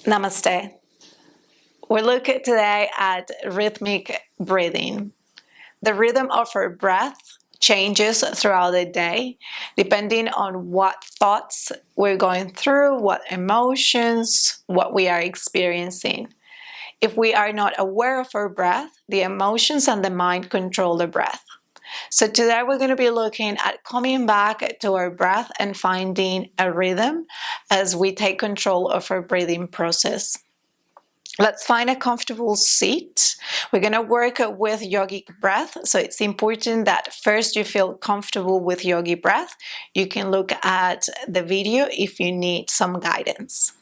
Namaste. We're looking today at rhythmic breathing. The rhythm of our breath changes throughout the day depending on what thoughts we're going through, what emotions, what we are experiencing. If we are not aware of our breath, the emotions and the mind control the breath. So today we're going to be looking at coming back to our breath and finding a rhythm as we take control of our breathing process. Let's find a comfortable seat. We're going to work with yogic breath. So it's important that first you feel comfortable with yogi breath. You can look at the video if you need some guidance.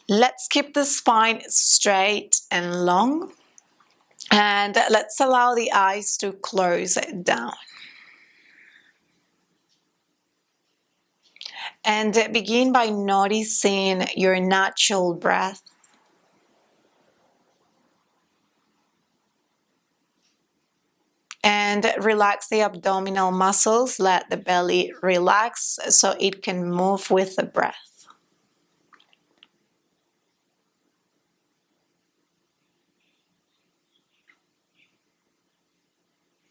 Let's keep the spine straight and long. And let's allow the eyes to close down. And begin by noticing your natural breath. And relax the abdominal muscles. Let the belly relax so it can move with the breath.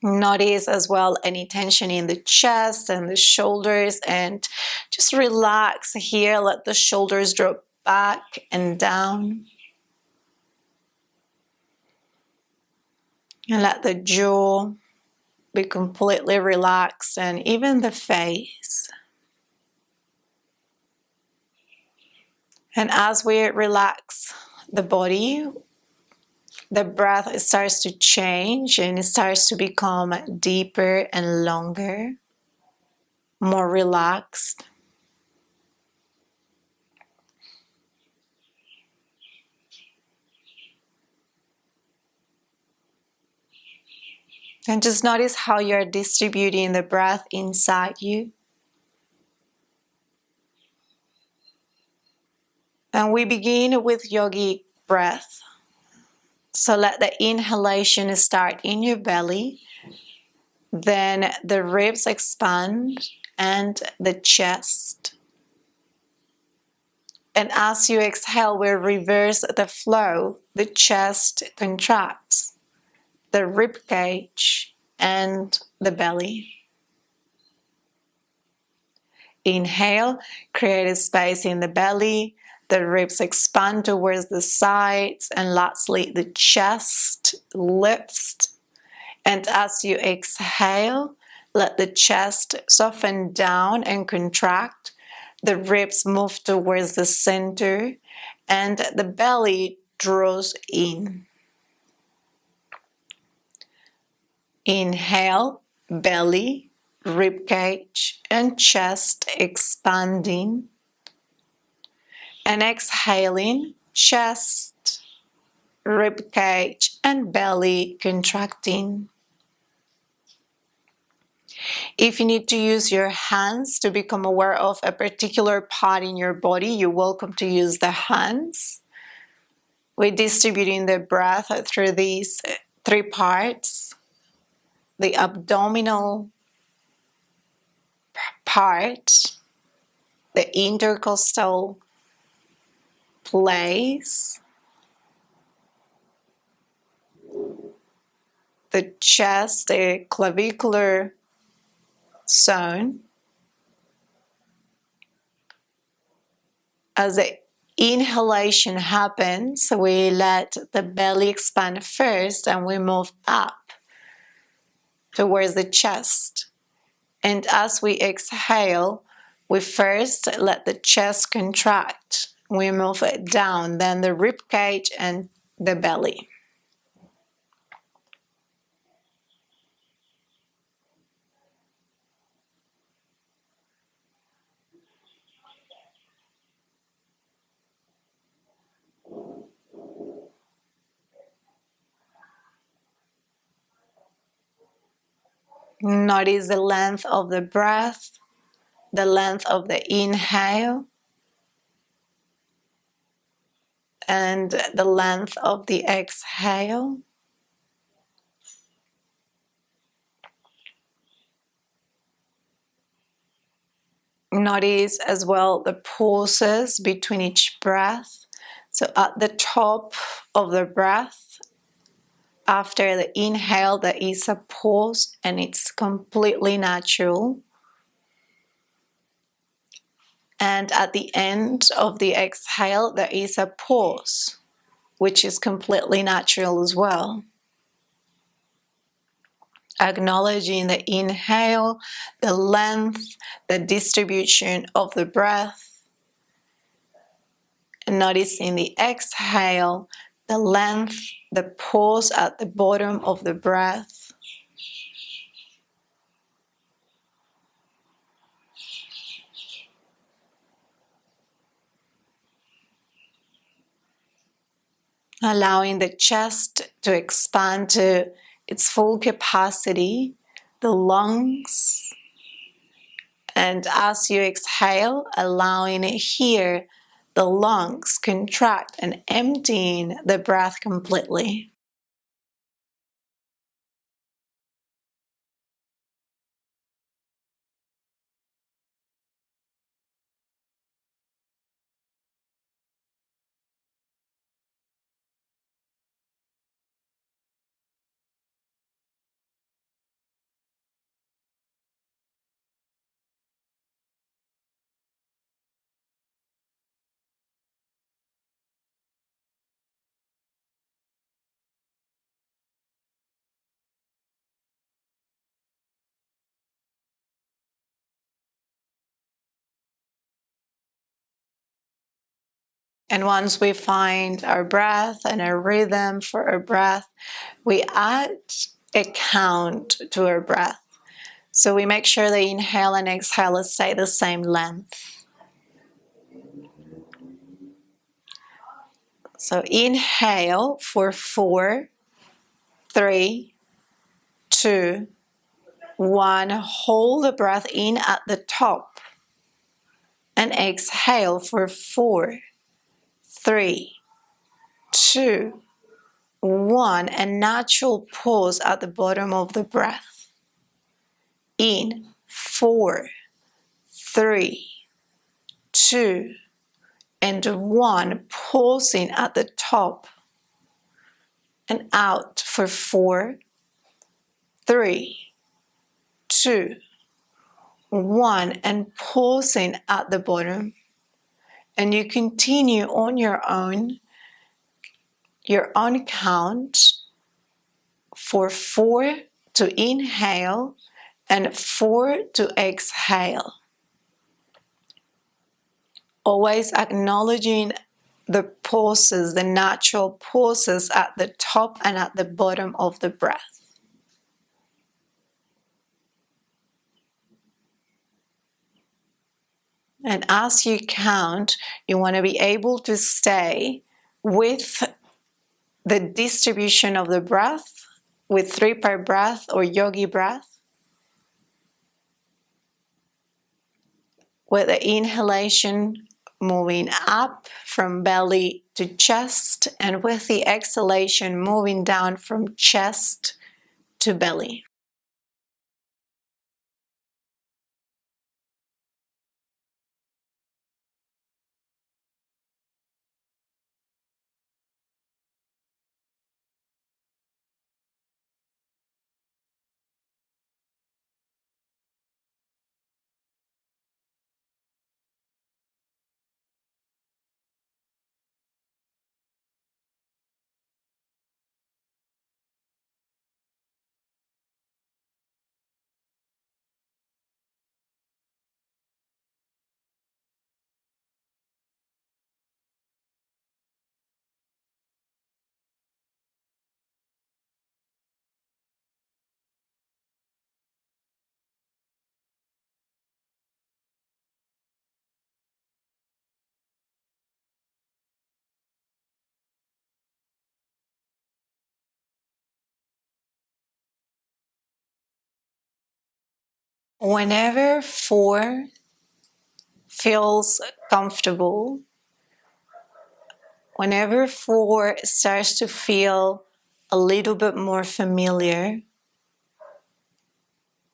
Notice as well any tension in the chest and the shoulders, and just relax here. Let the shoulders drop back and down. And let the jaw be completely relaxed, and even the face. And as we relax the body, the breath starts to change and it starts to become deeper and longer, more relaxed. And just notice how you're distributing the breath inside you. And we begin with yogic breath. So let the inhalation start in your belly. Then the ribs expand and the chest. And as you exhale, we reverse the flow. The chest contracts, the rib cage and the belly. Inhale, create a space in the belly. The ribs expand towards the sides, and lastly, the chest lifts. And as you exhale, let the chest soften down and contract. The ribs move towards the center, and the belly draws in. Inhale, belly, rib cage, and chest expanding. And exhaling, chest, rib cage, and belly contracting. If you need to use your hands to become aware of a particular part in your body, you're welcome to use the hands. We're distributing the breath through these three parts. The abdominal part, the intercostal place, the chest, the clavicular zone. As the inhalation happens, we let the belly expand first and we move up towards the chest. And as we exhale, we first let the chest contract. We move it down, then the rib cage and the belly. Notice the length of the breath, the length of the inhale, and the length of the exhale. Notice as well the pauses between each breath, So at the top of the breath, after the inhale, there is a pause, and it's completely natural. And at the end of the exhale, there is a pause, which is completely natural as well. Acknowledging the inhale, the length, the distribution of the breath, and noticing the exhale, the length, the pause at the bottom of the breath. Allowing the chest to expand to its full capacity, the lungs, and as you exhale, allowing it here, the lungs contract and emptying the breath completely. And once we find our breath and a rhythm for our breath, we add a count to our breath. So we make sure the inhale and exhale stay the same length. So inhale for 4, 3, 2, 1. Hold the breath in at the top. And exhale for 4, 3, 2, 1. A natural pause at the bottom of the breath. In 4, 3, 2, and 1. Pausing at the top. And out for 4, 3, 2, 1. And pausing at the bottom. And you continue on your own count for 4 to inhale and 4 to exhale. Always acknowledging the pauses, the natural pauses at the top and at the bottom of the breath. And as you count, you want to be able to stay with the distribution of the breath, with 3-part breath or yogi breath, with the inhalation moving up from belly to chest, and with the exhalation moving down from chest to belly. Whenever 4 feels comfortable, whenever 4 starts to feel a little bit more familiar,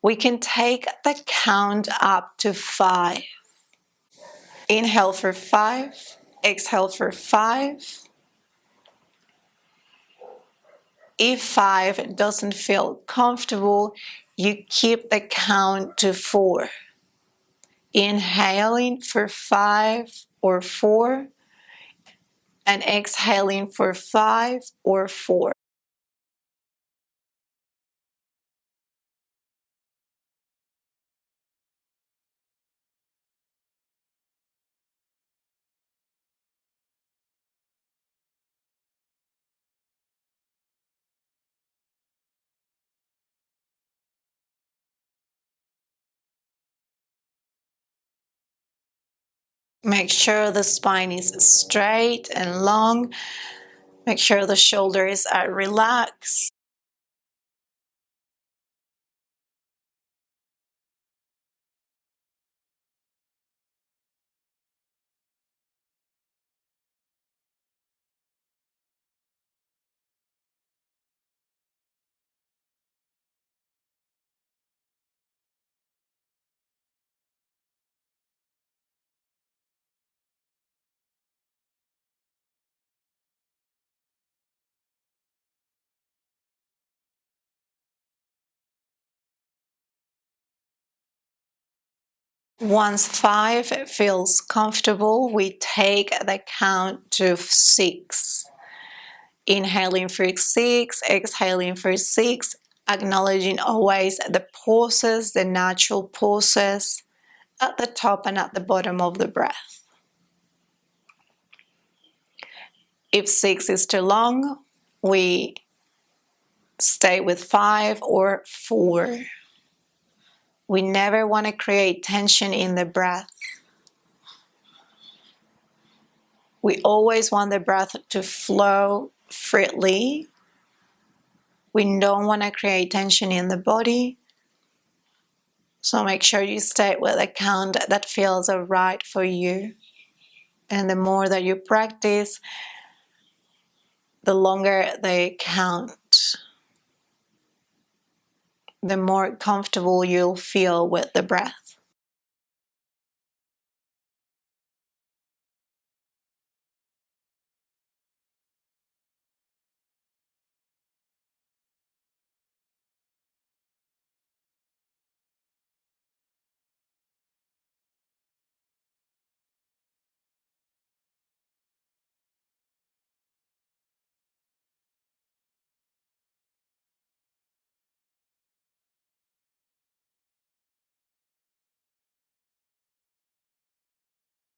we can take the count up to 5. Inhale for 5, Exhale for 5. If 5 doesn't feel comfortable, you keep the count to 4. Inhaling for 5 or 4 and exhaling for 5 or 4. Make sure the spine is straight and long. Make sure the shoulders are relaxed. Once 5 feels comfortable, we take the count to 6. Inhaling for 6, exhaling for 6, acknowledging always the pauses, the natural pauses at the top and at the bottom of the breath. If 6 is too long, we stay with 5 or 4. We never want to create tension in the breath. We always want the breath to flow freely. We don't want to create tension in the body. So make sure you stay with a count that feels right for you. And the more that you practice, the longer the count, the more comfortable you'll feel with the breath.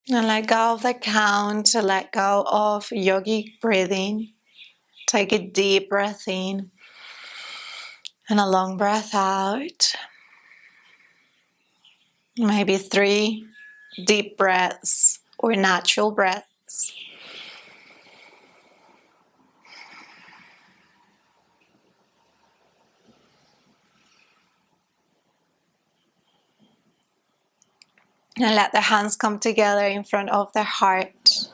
And let go of the count, let go of yogic breathing. Take a deep breath in and a long breath out. Maybe 3 deep breaths or natural breaths. And let the hands come together in front of the heart.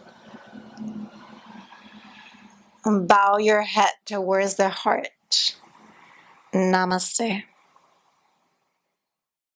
And bow your head towards the heart. Namaste.